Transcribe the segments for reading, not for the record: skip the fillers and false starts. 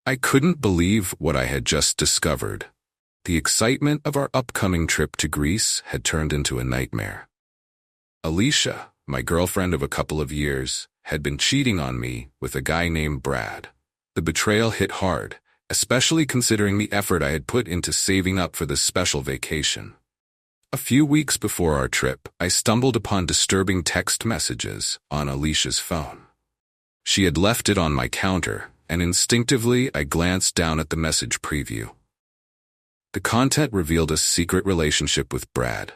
I couldn't believe what I had just discovered. The excitement of our upcoming trip to Greece had turned into a nightmare. Alicia, my girlfriend of a couple of years, had been cheating on me with a guy named Brad. The betrayal hit hard, especially considering the effort I had put into saving up for this special vacation. A few weeks before our trip, I stumbled upon disturbing text messages on Alicia's phone. She had left it on my counter, and instinctively I glanced down at the message preview. The content revealed a secret relationship with Brad,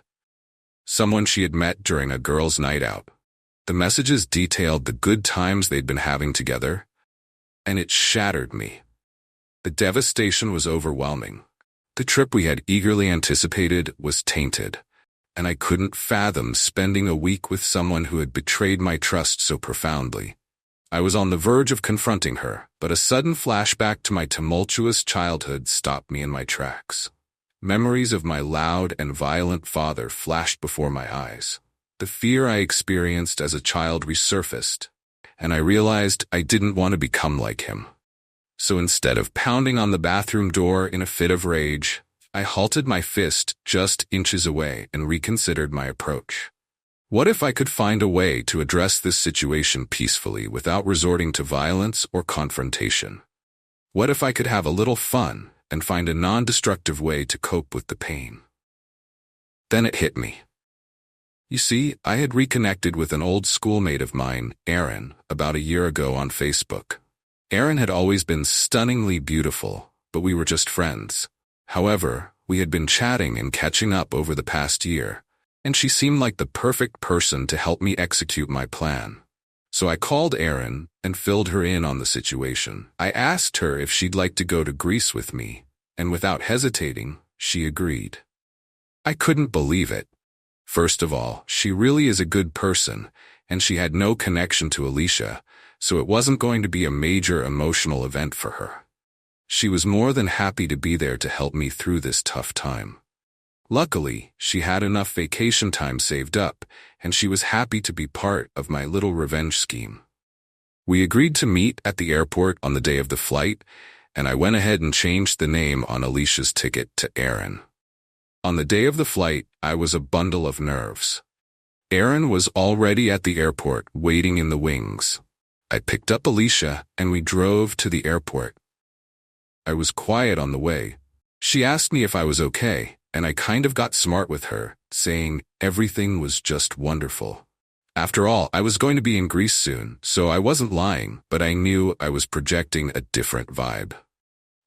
someone she had met during a girls' night out. The messages detailed the good times they'd been having together, and it shattered me. The devastation was overwhelming. The trip we had eagerly anticipated was tainted, and I couldn't fathom spending a week with someone who had betrayed my trust so profoundly. I was on the verge of confronting her, but a sudden flashback to my tumultuous childhood stopped me in my tracks. Memories of my loud and violent father flashed before my eyes. The fear I experienced as a child resurfaced, and I realized I didn't want to become like him. So instead of pounding on the bathroom door in a fit of rage, I halted my fist just inches away and reconsidered my approach. What if I could find a way to address this situation peacefully without resorting to violence or confrontation? What if I could have a little fun and find a non-destructive way to cope with the pain? Then it hit me. You see, I had reconnected with an old schoolmate of mine, Erin, about a year ago on Facebook. Erin had always been stunningly beautiful, but we were just friends. However, we had been chatting and catching up over the past year, and she seemed like the perfect person to help me execute my plan. So I called Erin and filled her in on the situation. I asked her if she'd like to go to Greece with me, and without hesitating, she agreed. I couldn't believe it. First of all, she really is a good person, and she had no connection to Alicia, so it wasn't going to be a major emotional event for her. She was more than happy to be there to help me through this tough time. Luckily, she had enough vacation time saved up, and she was happy to be part of my little revenge scheme. We agreed to meet at the airport on the day of the flight, and I went ahead and changed the name on Alicia's ticket to Erin. On the day of the flight, I was a bundle of nerves. Erin was already at the airport, waiting in the wings. I picked up Alicia, and we drove to the airport. I was quiet on the way. She asked me if I was okay, and I kind of got smart with her, saying everything was just wonderful. After all, I was going to be in Greece soon, so I wasn't lying, but I knew I was projecting a different vibe.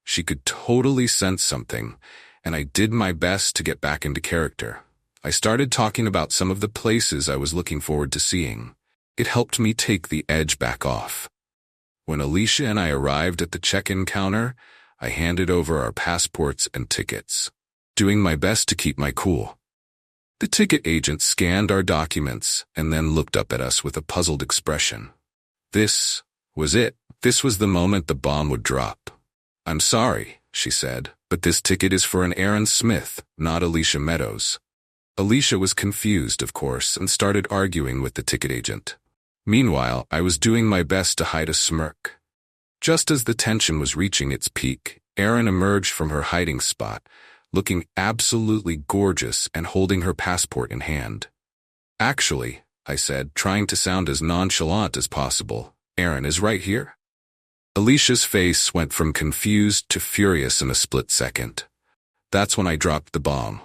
She could totally sense something, and I did my best to get back into character. I started talking about some of the places I was looking forward to seeing. It helped me take the edge back off. When Alicia and I arrived at the check-in counter, I handed over our passports and tickets, doing my best to keep my cool. The ticket agent scanned our documents and then looked up at us with a puzzled expression. This was it. This was the moment the bomb would drop. "I'm sorry," she said, "but this ticket is for an Erin Smith, not Alicia Meadows." Alicia was confused, of course, and started arguing with the ticket agent. Meanwhile, I was doing my best to hide a smirk. Just as the tension was reaching its peak, Erin emerged from her hiding spot, looking absolutely gorgeous and holding her passport in hand. "Actually," I said, trying to sound as nonchalant as possible, "Erin is right here." Alicia's face went from confused to furious in a split second. That's when I dropped the bomb.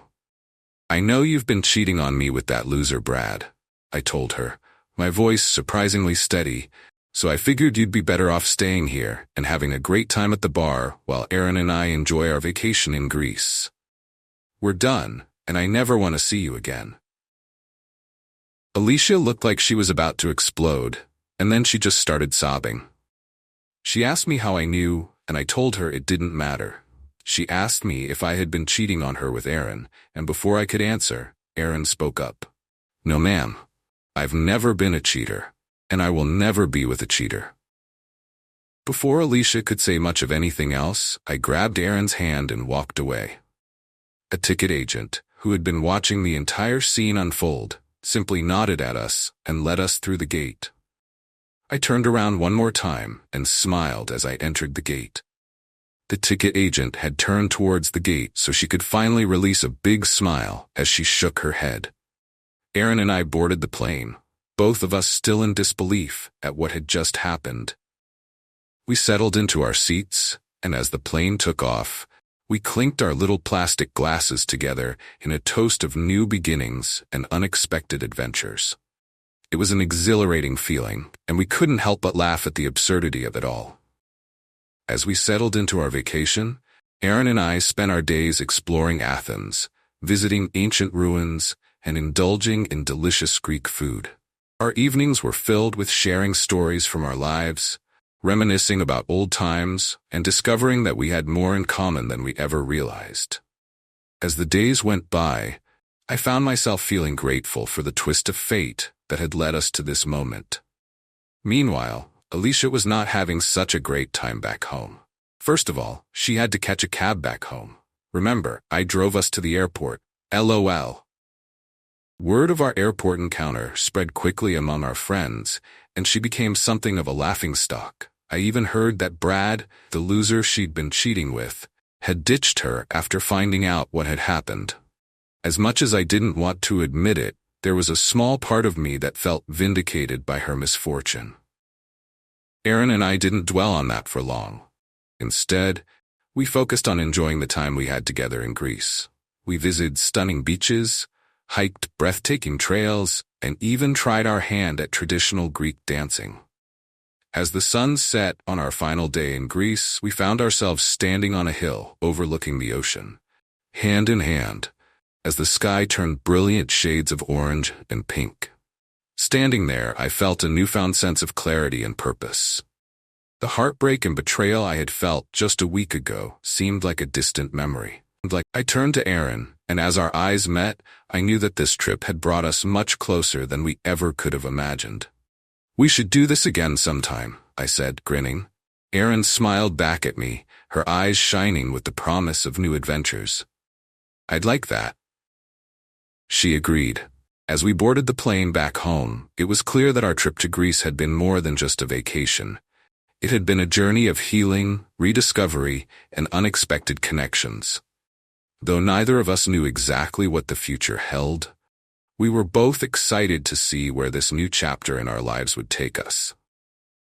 "I know you've been cheating on me with that loser Brad," I told her, my voice surprisingly steady, "so I figured you'd be better off staying here and having a great time at the bar while Erin and I enjoy our vacation in Greece. We're done, and I never want to see you again." Alicia looked like she was about to explode, and then she just started sobbing. She asked me how I knew, and I told her it didn't matter. She asked me if I had been cheating on her with Erin, and before I could answer, Erin spoke up. "No, ma'am. I've never been a cheater, and I will never be with a cheater." Before Alicia could say much of anything else, I grabbed Erin's hand and walked away. A ticket agent, who had been watching the entire scene unfold, simply nodded at us and led us through the gate. I turned around one more time and smiled as I entered the gate. The ticket agent had turned towards the gate so she could finally release a big smile as she shook her head. Aaron and I boarded the plane, both of us still in disbelief at what had just happened. We settled into our seats, and as the plane took off, we clinked our little plastic glasses together in a toast of new beginnings and unexpected adventures. It was an exhilarating feeling, and we couldn't help but laugh at the absurdity of it all. As we settled into our vacation, Aaron and I spent our days exploring Athens, visiting ancient ruins, and indulging in delicious Greek food. Our evenings were filled with sharing stories from our lives, reminiscing about old times, and discovering that we had more in common than we ever realized. As the days went by, I found myself feeling grateful for the twist of fate that had led us to this moment. Meanwhile, Alicia was not having such a great time back home. First of all, she had to catch a cab back home. Remember, I drove us to the airport. LOL. Word of our airport encounter spread quickly among our friends, and she became something of a laughingstock. I even heard that Brad, the loser she'd been cheating with, had ditched her after finding out what had happened. As much as I didn't want to admit it, there was a small part of me that felt vindicated by her misfortune. Aaron and I didn't dwell on that for long. Instead, we focused on enjoying the time we had together in Greece. We visited stunning beaches, hiked breathtaking trails, and even tried our hand at traditional Greek dancing. As the sun set on our final day in Greece, we found ourselves standing on a hill overlooking the ocean, hand in hand, as the sky turned brilliant shades of orange and pink. Standing there, I felt a newfound sense of clarity and purpose. The heartbreak and betrayal I had felt just a week ago seemed like a distant memory. I turned to Aaron, and as our eyes met, I knew that this trip had brought us much closer than we ever could have imagined. "We should do this again sometime," I said, grinning. Aaron smiled back at me, her eyes shining with the promise of new adventures. "I'd like that." She agreed. As we boarded the plane back home, it was clear that our trip to Greece had been more than just a vacation. It had been a journey of healing, rediscovery, and unexpected connections. Though neither of us knew exactly what the future held, we were both excited to see where this new chapter in our lives would take us.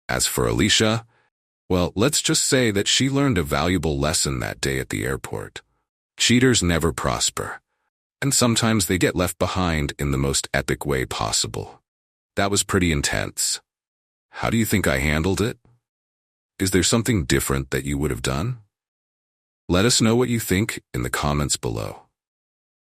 As for Alicia, well, let's just say that she learned a valuable lesson that day at the airport. Cheaters never prosper, and sometimes they get left behind in the most epic way possible. That was pretty intense. How do you think I handled it? Is there something different that you would have done? Let us know what you think in the comments below.